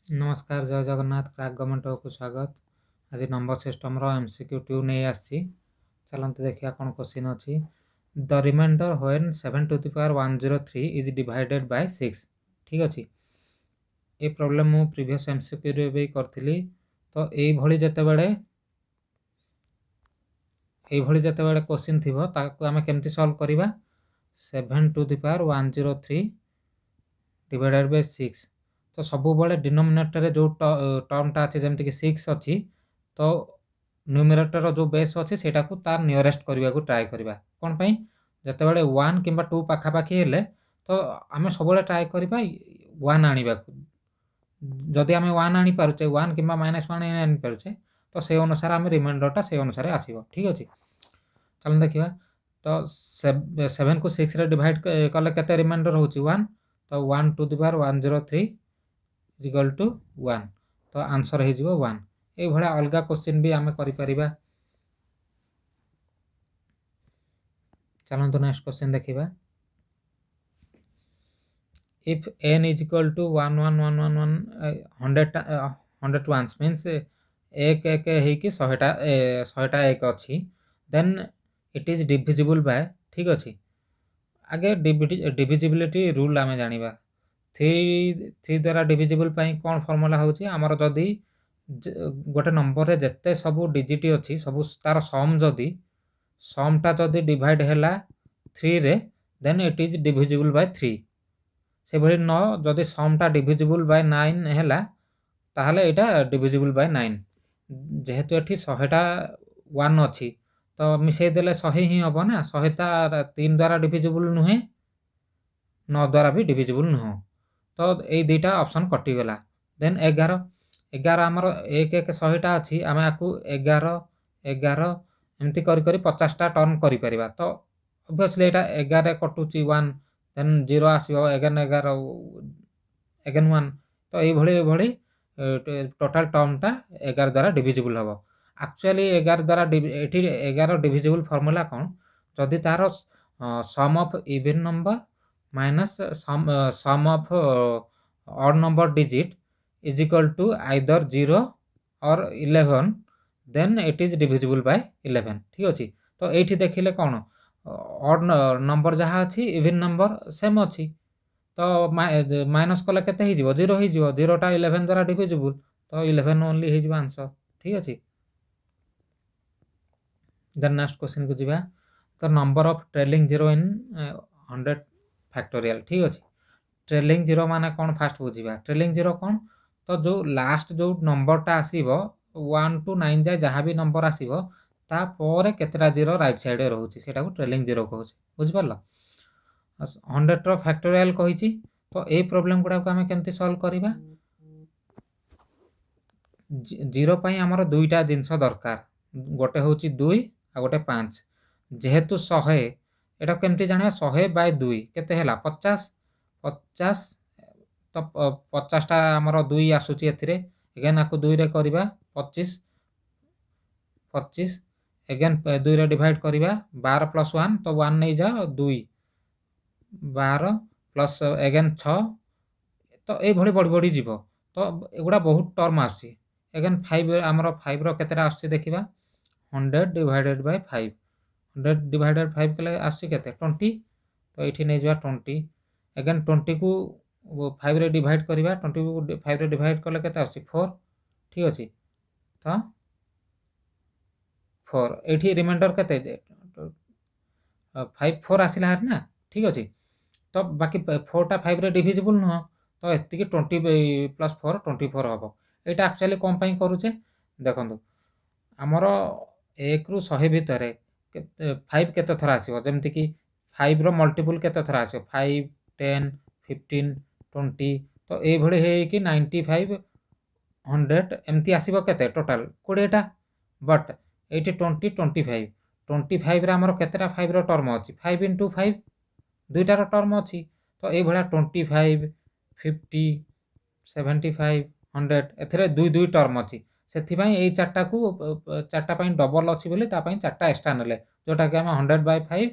नमस्कार जय जगन्नाथ क्राक गवर्नमेंट को स्वागत। आज नंबर सिस्टम रो एमसीक्यू ट्यू नहीं आसी। चलते देखिए कौन क्वेश्चन अच्छी। The remainder when 7 to the power 103 is divided by 6। ठीक अच्छे। ये प्रॉब्लम मु प्रीवियस एमसीक्यू रे भी करथिली। तो एई जेतेबेले क्वेश्चन थिबो ताको आमे केमती सॉल्व करिबा। 7 to the power 103 divided by 6। तो सब बड़े डिनोमिनेटर जो टर्मटा अच्छे जमीक 6 अच्छी तो न्यूमिनेटर जो बेस अच्छे से तार नियरेस्ट करने को ट्राए करवा कौन पाई जिते 1 कि 2 पाखापाखि हेले तो आम सब ट्राए करवा 1 आने जदि आम 1 आनी पारुचे 1 कि -1 आनी पारुचे तो से अनुसार आम रिमाइंडरटा से अनुसार आसो। ठीक अच्छे। चलो देखा। तो 7 को 6 रे डिवाइड कले केते रिमाइंडर होची 1। तो 1 to the power 103 is equal to 1। तो आंसर हो जिवो 1। ए भला अलगा क्वेश्चन भी आमे करि परिबा। चलो तो नेक्स्ट क्वेश्चन देखिबा। If n is equal to 100 ones means एक एक है कि 100टा एक अच्छी then it is divisible by. ठीक अच्छे। आगे डिविजिबिलिटी रूल आमे जानिबा। 3 द्वारा डिविजिबल पाई कौन फॉर्मूला होची हमर जदी गोटे नंबर रे जत्ते सब डिजिट अच्छी सब तार सम जदी समटा जदी डिवाइड हैला 3 रे then it is divisible by 3। से भली न जदी समटा डिविजिबल बाय 9 हैला ताहले एटा डिविजिबल बाय 9। जेहेतु एठी 100टा 1 अच्छी तो मिसई देले 100 ही हबो ना। 100टा 3 द्वारा डिविजिबल नुहे 9 द्वारा भी डिविजिबल नुह। तो ये दुईटा ऑप्शन कटिगला। देन 11 आमर 1 1 100टा अच्छी आम आपको 11 11 एमती करी 50टा टर्न करि परिबा। तो ऑब्वियसली एटा 11 कटुची 1 देन 0 आसीबो 11 अगेन 1। तो ये भली टोटल टर्मटा 11 द्वारा डिविजिबल हबो। एक्चुअली 11 द्वारा एठी 11 डिविजिबल फार्मूला कौन जदि तार sum of even number minus sum of odd number digit is equal to either 0 or 11 then it is divisible by 11। ठीक अच्छे। तो ये देखिले कौन ऑड नंबर जहाँ अच्छी इवन नंबर सेम अच्छी तो माइनस कले केते हो 0 हो 0टा 11 द्वारा डिविजिबल तो 11 ओनली हो आंसर। ठीक अच्छे। देन नेक्स्ट क्वेश्चन को जीवा। तो number of trailing 0 in 100 factorial. ठीक अच्छे। ट्रेलिंग 0 माने कौन फास्ट बुझीबा। ट्रेलिंग 0 कौन तो जो लास्ट जो नंबरटा आसीबो 1 टू 9 जाए जहाँ भी नंबर आसीबो तापर केतेटा 0 राइट साइड रे रहउची सेटा को ट्रेलिंग 0 कहउची। बुझि परला। 100 रो फैक्टोरियल कहिची। तो ए प्रॉब्लम गुडा को हमें केमती सॉल्व करिबा। 0 पाई हमर दुईटा जिंस दरकार गोटे होची 2 आ गोटे 5। जेहेतु 100 एटा केमती जाने 100 बाय 2 केते हैला 50 50 तो 50टा हमर 2 आसुची एथिरे अगेन आकु 2 रे करिबा 25 25 अगेन 2 रे डिवाइड करिबा 12 प्लस 1 तो 1 नै जा 2 12 प्लस अगेन 6 तो ए भली बड़ी बड़ी जीवो। तो एगुडा बहुत टर्म आसी अगेन 5 हमर 5 रो केतेटा आसी देखिबा 100 डिवाइडेड बाय 5 100 डिवाइडेड 5 कले आसी केते 20। तो एठी नै जवा 20 अगेन 20 को 5 रे डिवाइड करिबा 20 को 5 रे डिवाइड कले केते आसी 4। ठीक अछि। तो 4 एठी रिमाइंडर केते 5 4 आसिला हर ना। ठीक अछि। तो बाकी 4 टा 5 रे डिविजिबल न तो एति कि 20 प्लस 4 24 हबो। एटा एक्चुअली कोन पई करूचे देखंतु हमर 1 रु 100 भितरे 5 केते थरा आसीबो जेमति कि 5 रो मल्टीपल केते थरा आसीबो 5 10 15 20 तो ए भली हे कि 95 100 एमती आसीबो केते टोटल 20 टा बट 80 20 25 25 रे हमर केतेटा 5 रो टर्म अछि 5 into 5 दुईटा रो टर्म अछि। तो ए भला 25 50 75 100 एथिरे दुई दुई टर्म अछि सेथि पई ए चारटा को चारटा पई डबल अछि बोली ता पई चारटा एक्स्ट्रा नले जोटा कि हम 100/5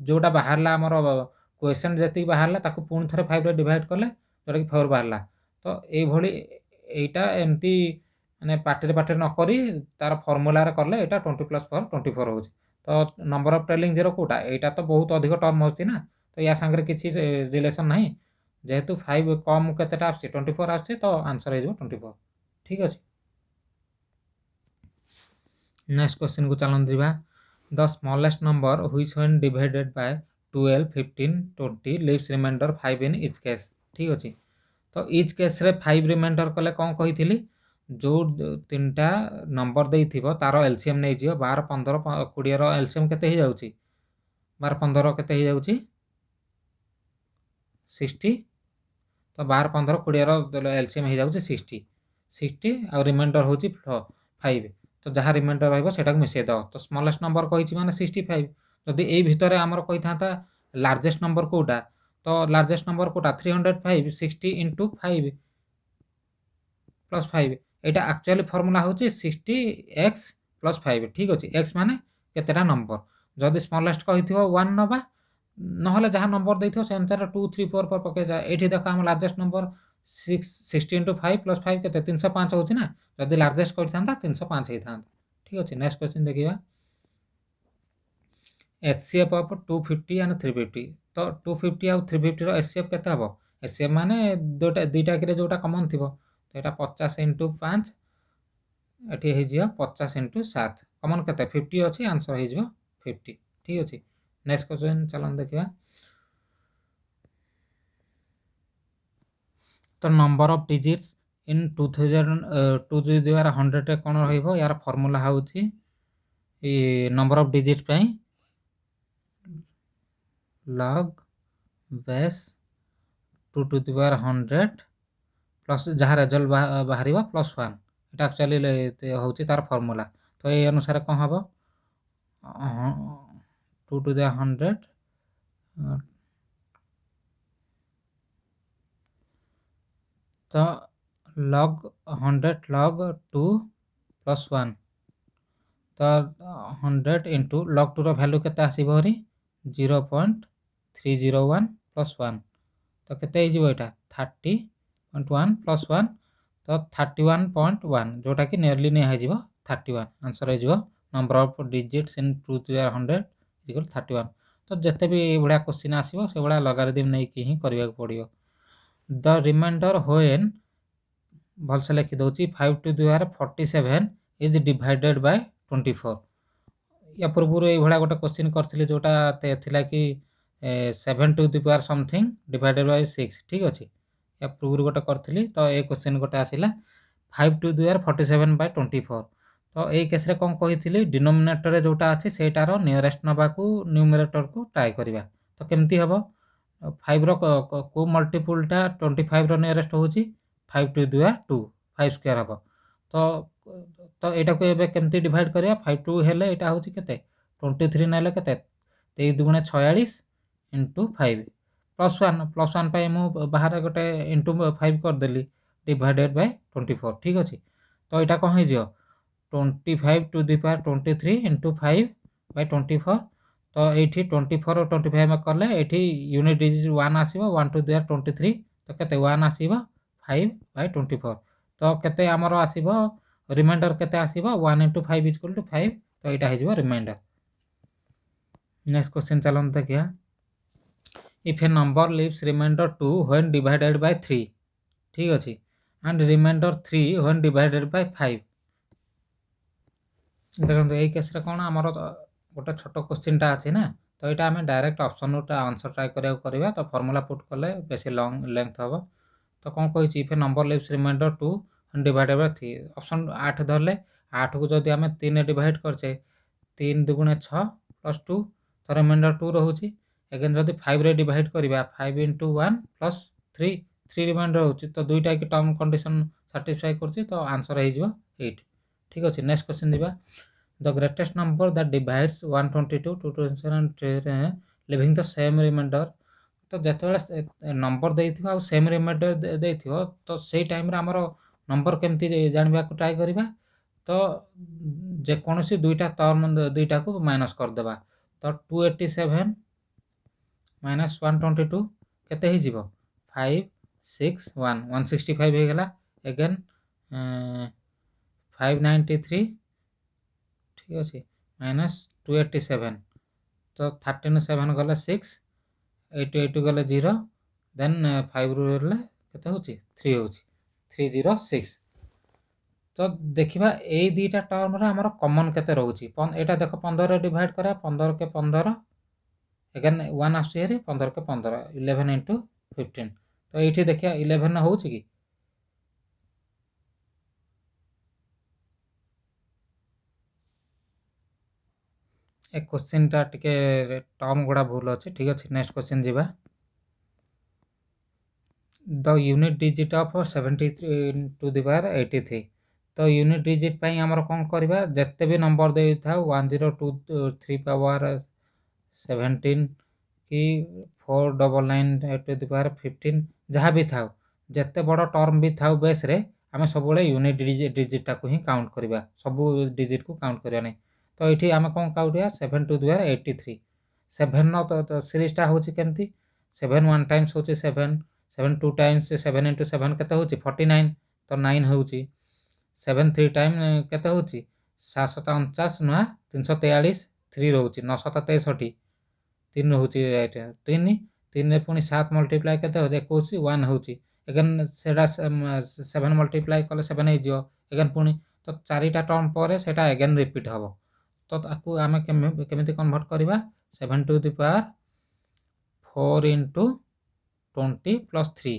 जोटा बाहरला हमर क्वेश्चन जति बाहरला ताको पूर्ण थरे 5 रे डिवाइड करले जोटा कि 4 बाहरला। तो ए भली এইটা ଏମିତି ମାନେ ପାଟିରେ ପାଟିରେ ନ କରି ତାର ଫର୍ମୁଲାରେ କଲେ ଏଇଟା 20 ପ୍ଲସ୍ 4 24 ହେଉଛି। ତ ନମ୍ବର ଅଫ୍ ଟ୍ରେଲିଂ ଜିରୋ କେଉଁଟା, ଏଇଟା ତ ବହୁତ ଅଧିକ ଟର୍ମ ହେଉଛି ନା, ତ ୟା ସାଙ୍ଗରେ କିଛି ରିଲେସନ୍ ନାହିଁ। ଯେହେତୁ 5 କମ୍ କେତେଟା ଆସୁଛି 24 ଆସୁଛି, ତ ଆନ୍ସର ହେଇଯିବ 24। ଠିକ୍ ଅଛି। ନେକ୍ସଟ କ୍ୱେଶ୍ଚିନ୍କୁ ଚାଲନ୍ତୁ ଯିବା। The smallest number which when divided by 12, 15, 20 leaves remainder 5 in each case. ଠିକ୍ ଅଛି। ତ ଇଚ୍ କେସ୍ରେ 5 ରିମାଇଣ୍ଡର କଲେ କ'ଣ କହିଥିଲି, ଯେଉଁ ତିନିଟା ନମ୍ବର ଦେଇଥିବ ତାର ଏଲସିଏମ୍ ନେଇଯିବ। 12, 15, 20ର ଏଲସିଏମ୍ କେତେ ହେଇଯାଉଛି, 12, 15 କେତେ ହେଇଯାଉଛି 60। ତ 12, 15, 20ର ଏଲସିଏମ୍ ହେଇଯାଉଛି 60 ଆଉ ରିମାଇଣ୍ଡର ହେଉଛି 5। ତ ଯାହା ରିମାଇଣ୍ଡର ରହିବ ସେଟାକୁ ମିଶାଇ ଦେବ। ତ ସ୍ମଲେଷ୍ଟ ନମ୍ବର କହିଛି ମାନେ 65। ଯଦି ଏଇ ଭିତରେ ଆମର କହିଥାନ୍ତା ଲାର୍ଜେଷ୍ଟ ନମ୍ବର କେଉଁଟା, ତ ଲାର୍ଜେଷ୍ଟ ନମ୍ବର କେଉଁଟା 305, 60 × 5 + 5। ଏଇଟା ଆକ୍ଚୁଆଲି ଫର୍ମୁଲା ହେଉଛି 60x + 5। ଠିକ୍ ଅଛି। ଏକ୍ସ ମାନେ କେତେଟା ନମ୍ବର, ଯଦି ସ୍ମଲେଷ୍ଟ କହିଥିବ 1 ନେବା, ନହେଲେ ଯାହା ନମ୍ବର ଦେଇଥିବ ସେ ଅନୁସାରେ 2, 3, 4 ପକେଇଦେବା। ଏଇଠି ଦେଖ ଆମ ଲାର୍ଜେଷ୍ଟ ନମ୍ବର 60 × 5 + 5 କେତେ 305 ହେଉଛି ନା, ଯଦି ଲାର୍ଜେଷ୍ଟ କରିଥାନ୍ତା 305 ହେଇଥାନ୍ତା। ଠିକ୍ ଅଛି। ନେକ୍ସଟ କ୍ୱେଶ୍ଚିନ୍ ଦେଖିବା। ଏଚସିଏଫ୍ ଅଫ୍ 250 and 350। ତ 250 ଆଉ 350ର ଏଚସିଏଫ୍ କେତେ ହେବ, ଏଚସିଏଫ୍ ମାନେ ଦୁଇଟା ଆଗରେ ଯେଉଁଟା କମନ୍ ଥିବ, ତ ଏଇଟା 50 × 5, ଏଠି ହେଇଯିବ 50 × 7। କମନ୍ କେତେ 50 ଅଛି, ଆନ୍ସର ହେଇଯିବ 50। ଠିକ୍ ଅଛି। ନେକ୍ସଟ କ୍ୱେଶ୍ଚିନ୍ ଚାଲନ୍ତୁ ଦେଖିବା। ତ ନମ୍ବର ଅଫ୍ ଡିଜିଟ୍ସ ଇନ୍ 2,100ରେ କ'ଣ ରହିବ, ୟାର ଫର୍ମୁଲା ହେଉଛି ନମ୍ବର ଅଫ୍ ଡିଜିଟ୍ ପାଇଁ ଲଗ୍ ବେସ୍ 2^100 ପ୍ଲସ୍ ଯାହା ରେଜଲ୍ଟ ବାହାରିବ +1। এটা ଆକ୍ଚୁଆଲି ହେଉଛି ତାର ଫର୍ମୁଲା। ତ ଏଇ ଅନୁସାରେ କ'ଣ ହେବ, 2^100 ତ log 100 log 2 + 1, ତ 100 × log 2ର ଭ୍ୟାଲୁ କେତେ ଆସିବ ହେରି 0.301 + 1। ତ କେତେ ହେଇଯିବ ଏଇଟା 30.1 + 1, ତ 31.1, ଯେଉଁଟାକି ନିୟରଲି ନିଆ ହେଇଯିବ 31। ଆନ୍ସର ହେଇଯିବ ନମ୍ବର ଅଫ୍ ଡିଜିଟ୍ସ ଇନ୍ 2,100 = 31। ତ ଯେତେ ବି ଏଇଭଳିଆ କ୍ୱେଶ୍ଚିନ୍ ଆସିବ ସେଭଳିଆ ଲଗାରିଦମ୍ ନେଇକି ହିଁ କରିବାକୁ ପଡ଼ିବ। ଦ ରିମାଇଣ୍ଡର ହ୍ୱେନ୍, ଭଲସେ ଲେଖିଦେଉଛି, 5^47 ଇଜ୍ ଡିଭାଇଡେଡ୍ ବାଇ 24। ୟା ପୂର୍ବରୁ ଏଇଭଳିଆ ଗୋଟେ କ୍ୱେଶ୍ଚିନ୍ କରିଥିଲି ଯେଉଁଟା ଥିଲା କି 7 something ଡିଭାଇଡେଡ୍ ବାଇ 6। ଠିକ୍ ଅଛି। ୟା ପୂର୍ବରୁ ଗୋଟେ କରିଥିଲି, ତ ଏ କ୍ୱେଶ୍ଚିନ୍ ଗୋଟେ ଆସିଲା 5^47/24। ତ ଏଇ କେସ୍ରେ କ'ଣ କହିଥିଲି, ଡିନୋମିନେଟରରେ ଯେଉଁଟା ଅଛି ସେଇଟାର ନିୟରେଷ୍ଟ ନେବାକୁ ନ୍ୟୁମେରେଟରକୁ ଟ୍ରାଏ କରିବା। ତ କେମିତି ହେବ, 5ର କେଉଁ ମଲ୍ଟିପୁଲଟା 25ର ନିୟରେଷ୍ଟ ହେଉଛି 5^2, 5² ହେବ। ତ ଏଇଟାକୁ ଏବେ କେମିତି ଡିଭାଇଡ଼ କରିବା, 5 ହେଲେ ଏଇଟା ହେଉଛି କେତେ 23 ନେଲେ କେତେ 23×2 = 46 × 5 +1 ପାଇଁ ମୁଁ ବାହାରେ ଗୋଟେ × 5 କରିଦେଲି ଡିଭାଇଡେଡ୍ ବାଇ 24। ଠିକ୍ ଅଛି। ତ ଏଇଟା କ'ଣ ହେଇଯିବ 25^23 × 5/24। ତ ଏଇଠି 24 ଆଉ 25 କଲେ ଏଇଠି ୟୁନିଟ୍ ଡିଜିଟ୍ 1 ଆସିବ, 1 × 2 = 23, ତ କେତେ 1 ଆସିବ 5/24। ତ କେତେ ଆମର ଆସିବ ରିମାଇଣ୍ଡର କେତେ ଆସିବ 1 × 5 = 5। ତ ଏଇଟା ହେଇଯିବ ରିମାଇଣ୍ଡର। ନେକ୍ସଟ କ୍ୱେଶ୍ଚିନ୍ ଚାଲନ୍ତୁ ଦେଖିବା। If a number leaves reminder 2 when divided by 3, ଠିକ୍ ଅଛି, and reminder 3 when divided by 5। ଦେଖନ୍ତୁ ଏଇ କେସ୍ରେ କ'ଣ ଆମର ଗୋଟେ ଛୋଟ କ୍ୱେଶ୍ଚିନ୍ଟା ଅଛି ନା, ତ ଏଇଟା ଆମେ ଡାଇରେକ୍ଟ ଅପସନ୍ରୁ ଆନ୍ସର ଟ୍ରାଏ କରିବାକୁ କରିବା। ତ ଫର୍ମୁଲା ପୁଟ୍ କଲେ ବେଶୀ ଲେନ୍ଥ ହେବ। ତ କ'ଣ କହିଛି, if a number leaves reminder 2 when divided by 3, option 8 ଧରିଲେ 8କୁ ଯଦି ଆମେ 3ରେ ଡିଭାଇଡ଼ କରୁଛେ 3×2 = 6 + 2, ତ ରିମାଇଣ୍ଡର 2 ରହୁଛି। ଏଗେନ୍ ଯଦି 5ରେ ଡିଭାଇଡ଼ କରିବା 5 × 1 + 3 ରିମାଇଣ୍ଡର ହେଉଛି। ତ ଦୁଇଟା କି ଟର୍ମ କଣ୍ଡିସନ୍ ସାଟିସ୍ଫାଏ କରୁଛି, ତ ଆନ୍ସର ହେଇଯିବ 8। ଠିକ୍ ଅଛି। ନେକ୍ସଟ କ୍ୱେଶ୍ଚିନ୍ ଯିବା। The greatest number that divides 122 223 leaving the same remainder. ତ ଯେତେବେଳେ ନମ୍ବର ଦେଇଥିବ ଆଉ ସେମ୍ ରିମାଇଣ୍ଡର ଦେଇଥିବ, ତ ସେଇ ଟାଇମ୍ରେ ଆମର ନମ୍ବର କେମିତି ଜାଣିବାକୁ ଟ୍ରାଏ କରିବା, ତ ଯେକୌଣସି ଦୁଇଟା ଟର୍ମ ଦୁଇଟାକୁ ମାଇନସ୍ କରିଦେବା। ତ 287 - 122 କେତେ ହେଇଯିବ 5, 6, 1, 165 ହେଇଗଲା। ଏଗେନ୍ 593 ठीक अच्छे -287 तो 13 7 गले 6 8 8 गले 0 देन 5 रु गले केते होची 3 होची 306 तो देखिबा ए दीटा टर्म रे हमर कॉमन केते रहउची एटा देखो 15 रे डिवाइड करा 15 के 15 अगेन 1 आसी रे 15 के 15 11 into 15 तो एठी देखिया 11 होउची की ए क्वेश्चन टा टिके टर्म गुडा भूल अछि ठीक अछि नेक्स्ट क्वेश्चन जीवा the unit digit of 73 to the power 83 तो यूनिट डिजिट पई हमर कोन करबा जत्ते भी नंबर दे थाउ 1023 पावर 17 कि 499 टू द पावर 15 जहाँ भी थाउ जत्ते बड़ टर्म भी थाउ बेस रे आमे सब बळे यूनिट डिजिट टा को ही काउंट करबा सब डिजिट को काउंट करबा नै तो एठी आमे कोन काउंट 7 टू द पावर 83 7 नो तो सीरीज टा होची केमती 7 1 टाइम्स होची 7 7 2 टाइम्स 7 into 7 केते होची 49 तो 9 होची 7 3 टाइम केते होची 749 ना 343 3 रहउची 963 3 होची राइट 3 3 रे पुनी 7 मल्टीप्लाई केते हो 21 1 होची अगेन सेडा 7 मल्टीप्लाई कले 7 हे जियो अगेन पुनी तो चारिटा टर्म परे सेटा अगेन रिपीट हबो तो ताकू आमे केमिति कन्वर्ट करबा 7 to the power 4 into 20 plus 3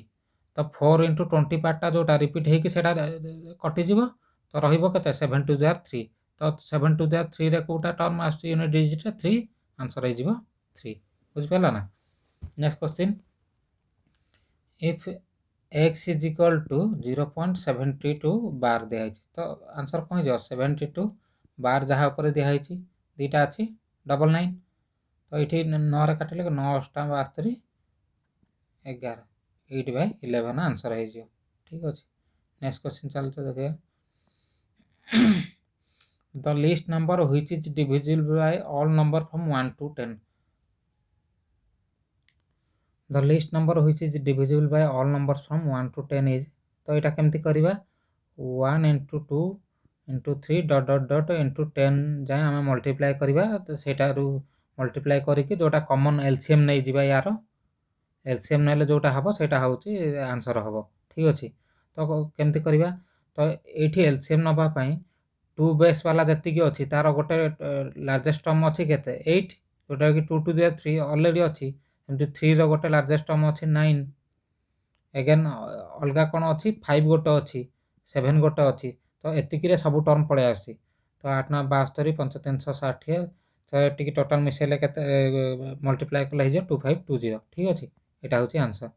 तो 4 into 20 पार्टा जोटा रिपीट है कि सेटा कटि जीवो तो रहिबो केते 7 टू द पावर 3 तो 7 टू द पावर 3 रे कोटा टर्म आसी यूनिट डिजिट रे 3 आंसर है जीवो 3 बुझ पेला ना next question if x is equal to 0.72 बार दिया है तो आंसर कोन जो 72 बार जहा ऊपर दिया है दीटा अछि 99 तो इठी 9 रे काटले 9 8 72 11 8 by 11 आंसर है जो ठीक अछि नेक्स्ट क्वेश्चन चलते देखिए the least number which is divisible by all number from 1 to 10 the least number which is divisible by all numbers from 1 to 10 is तो एटा केमती करबा 1 into 2 into 3 dot dot dot into 10 जाय हम multiply करबा तो सेटा रु मल्टीप्लाई करिके जोटा कॉमन एलसीएम नै जिबा यार एलसीएम नेले जोटा हबो सेटा होची आंसर हबो ठीक अछि तो केमती करबा तो एठी एलसीएम नबा पई 2 बेस वाला जति की अछि तार गोटे लार्जेस्ट टर्म अछि केते 8 जोटा कि 2 टू द 3 ऑलरेडी अछि एमति 3 रो गोटे लार्जेस्ट टर्म अछि 9 अगेन अलगा कोन अछि 5 गोटे अछि 7 गोटे अछि तो एतिकी रे सब टर्म पळे आसी तो 8 9 72 5 360 तो एतिकी टोटल मिसेले केते मल्टीप्लाई कले हिजे 2520 ठीक अछि एटा होची आंसर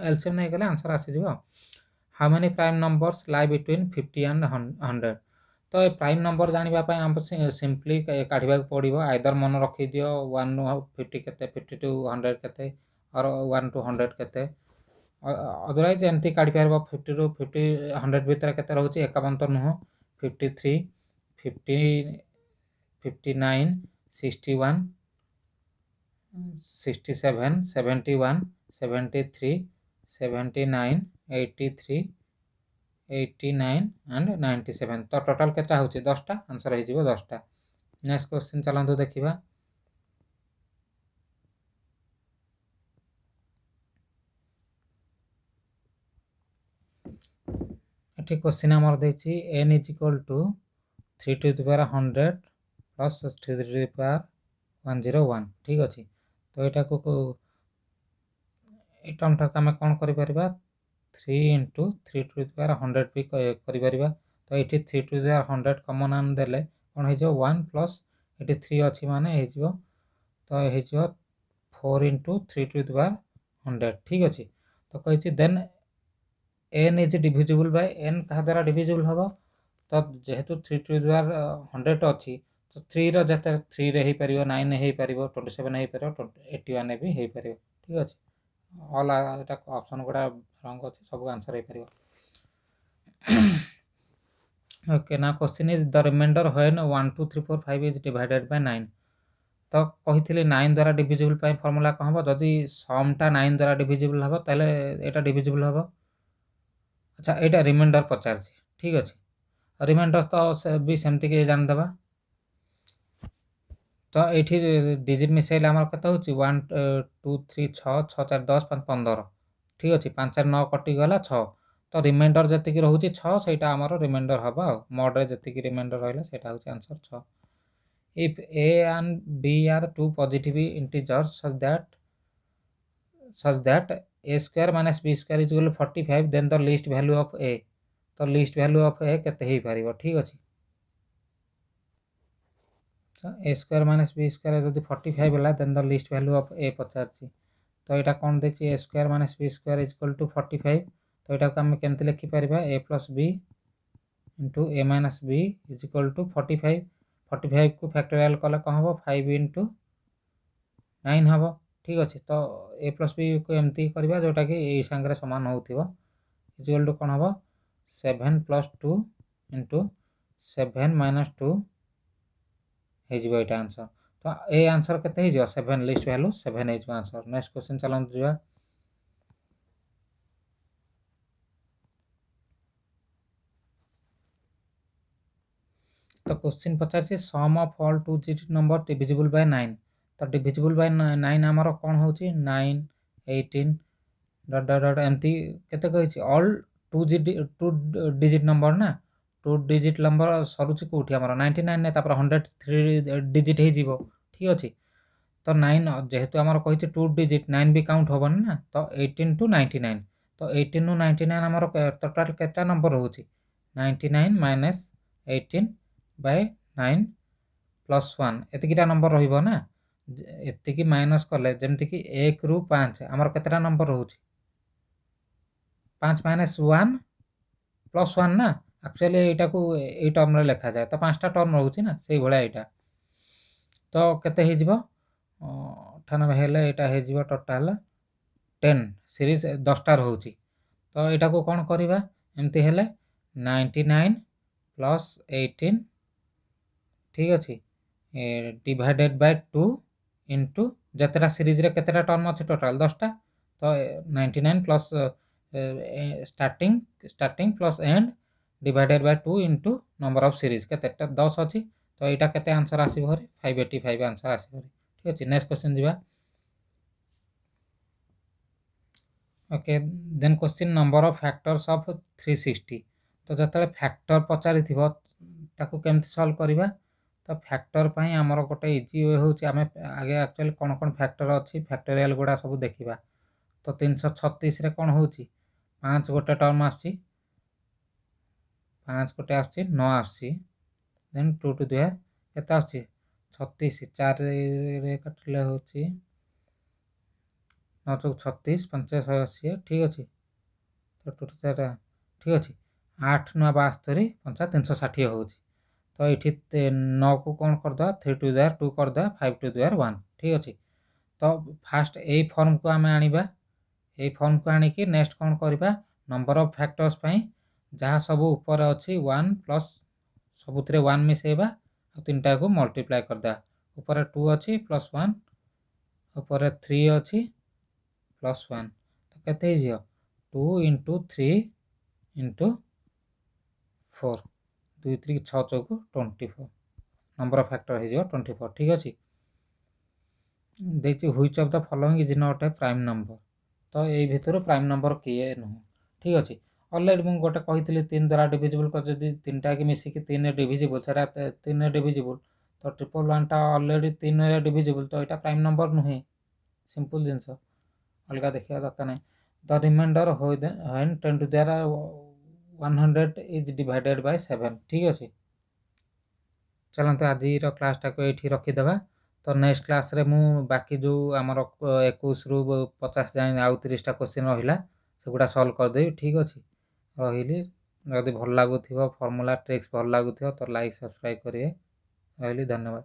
एलसीएम नै गेले आंसर आसी जिवो how many prime numbers lie between 50 and 100 तो ए प्राइम नंबर जानिबा पय हम सिंपली काढिबा पड़िबो आइदर मन रखि दियो 1 नु 50 केते 50 टू 100 केते और 1 टू 100 केते अदरवाइज एमती काढि परबो 50 टू 50 100 भीतर केते रहउची 51 तो नुह 53 50 59 61 67 71 73 79 83 89 and 97 तो टोटल केता होची 10 टा आंसर हे जिवो 10 टा नेक्स्ट क्वेश्चन चलंतु देखिबा एठी क्वेश्चन हमर देछि n is equal to 3 to the power 100 plus 3 to the power 101 ठीक अछि तो एटा को ए टर्म टा हम कोन करि परबा 3 into 3 to the power 100 भी करि परबा तो एठी 3 to the power 100 कॉमन आन देले कोन हे जो 1 प्लस एठी 3 अछि माने हे जो तो हे जो 4 into 3 to the power 100 ठीक अछि तो कहै छी then n is divisible by n कहा द्वारा डिविजिबल हबो तो जेहेतु 3 to the power 100 अछि तो 3 रो जते 3 रे हे परिबो 9 हे परिबो 27 हे परिबो 81 भी हे परिबो ठीक अछि ऑल एटा ऑप्शन गुडा रंग अछि सब आंसर हे परिबो ओके ना question is the remainder when 1 2 3 4 5 is divided by 9 तो कहिथिले 9 द्वारा डिविजिबल पय फार्मूला कहबो जदी सम टा 9 द्वारा डिविजिबल हबो तले एटा डिविजिबल हबो अच्छा एटा रिमाइंडर पचारछि ठीक अछि रिमाइंडर तो से भी सेमती के जानदेबा तो एठी डिजिट मिसेइले हमर कत होछि 1 2 3 6 6 4 10 5 15 ठीक अछि 5 4 9 कटि गला 6 तो रिमाइंडर जति कि रहउछि 6 सेटा हमर रिमाइंडर हबा मोड रे जति कि रिमाइंडर रहला सेटा होछि answer 6 if a and b are two positive integers such that a square minus b square is equal to 45 then the least value of a तो least value of a केते हेई पारिबो ठीक अछि a square minus b square जदि 45 होला then the least value of a पचारछि तो एटा कोन देछि a square minus b square is equal to 45 तो एटा को हम केनते लिखि परिबा a plus b into a minus b is equal to 45 45 को फैक्टोरियल कले कौन हम 5 into 9 हम ठीक अच्छे तो a प्लस बी को एमती करवा जोटा कि यही सांगे सामान होगा इक्वल टू कौन हम 7 plus 2 into 7 minus 2 हो आंसर तो ए आंसर केते 7 least value 7 answer next question चलते जा तो क्वेश्चन पचार sum of all two digit number divisible by 9 तो डिविजिबल बाय 9 आमर कौन हो 9 18 डट डट डट एमती केते कहि ऑल टू डिजिट नंबर ना टू डिजिट नंबर सरुची कोठी हमर 99 ने तापर 103 डिजिट हे जीवो ठीक अछि तो 9 जेहेतु हमर कहि टू डिजिट 9 भी काउंट होबन ना तो 18 टू 99 तो 18 टू 99 हमर टोटल केटा नंबर होची 99 माइनस 18 बाय 9 प्लस 1 एतिकिटा नंबर रहिबो ना एतिकी माइनस कले जेमति कि 1 रु 5 हमर केतरा नंबर रहउची 5 माइनस 1 प्लस 1 ना एक्चुअली एटा को ए टर्म रे लिखा जाय तो पांचटा टर्म रहउची ना सेही भला एटा तो केते हे जिवो 98 हेले एटा हे जिवो टोटल 10 सीरीज 10 टा रहउची तो एटा को कोन करबा एमती हेले 99 प्लस 18 ठीक अछि डिवाइडेड बाय 2 इनटू जतरा सीरीज रे केतरा टर्म अछि टोटल 10 टा तो 99 plus starting plus end divided by 2 into number of series केतेटा 10 अछि तो एटा केते आंसर आसीबो रे 585 आंसर आसीबो रे ठीक अछि नेक्स्ट क्वेश्चन दिबा okay then question number of factors of 360 तो जतले फैक्टर पचारि थिबो ताको केमति सॉल्व करबा तो फैक्टर पई हमर गोटे इजी वे होची आमे आगे एक्चुअली कोन कोन फैक्टर अछि फैक्टोरियल गुडा सब देखिबा तो 336 रे कोन होची 5 गोटे टर्म आछि 5 गोटे आछि 9 आछि देन 2 टू द केता आछि 36 4 रे कटले होची 9 चौक 36 5 180 ठीक अछि तो 2 टू द ठीक अछि 8 9 72 5 360 होची तो ये 9 को कौन कर दे 3 टू द 2 कर दे 5 टू द 1 ठीक अच्छे तो फास्ट ए फॉर्म को आम आनिबा ए फॉर्म को आनिकी नेक्स्ट कौन करबा नंबर ऑफ फैक्टर्स पई जहाँ सब ऊपर अच्छी 1 प्लस सबुतरे 1 मिसेबा और तीनटा को मल्टीप्लाई कर दे ऊपर 2 अच्छी प्लस 1 ऊपर 3 अच्छी प्लस 1 तो केते हो जियो 2 into 3 into 4 2 3 6 Chowk 24 number of factor हो 24 ठीक अच्छे देखिए which of the following is not a prime number तो यही भितर प्राइम नंबर किए नुह ठीक अच्छे अलरेडी मुझे गोटे कही 3 द्वारा डिविजिबल कर तीन टा कि मिसिक 3 डिविजिबल सारा 3 डिविजिबल तो 111 टा अलरेडी 3 डिविजिबल तो यहाँ प्राइम नंबर नुहे सिंपल जिनस अलग देखा दरकार नहीं the remainder when 10 to the 100 is divided by 7 ठीक अच्छे चलते आज क्लासटा को ये रखीदे तो नेक्स्ट क्लास रे मु बाकी जो आमर 21 रु 50 जाए आउ 30टा क्वेश्चन रहा सेगुड़ा सल्व करदेवी ठीक अच्छे रही जदि भल लगुव फर्मूला ट्रिक्स भल लगुव तो लाइक सब्सक्राइब करेंगे रही धन्यवाद।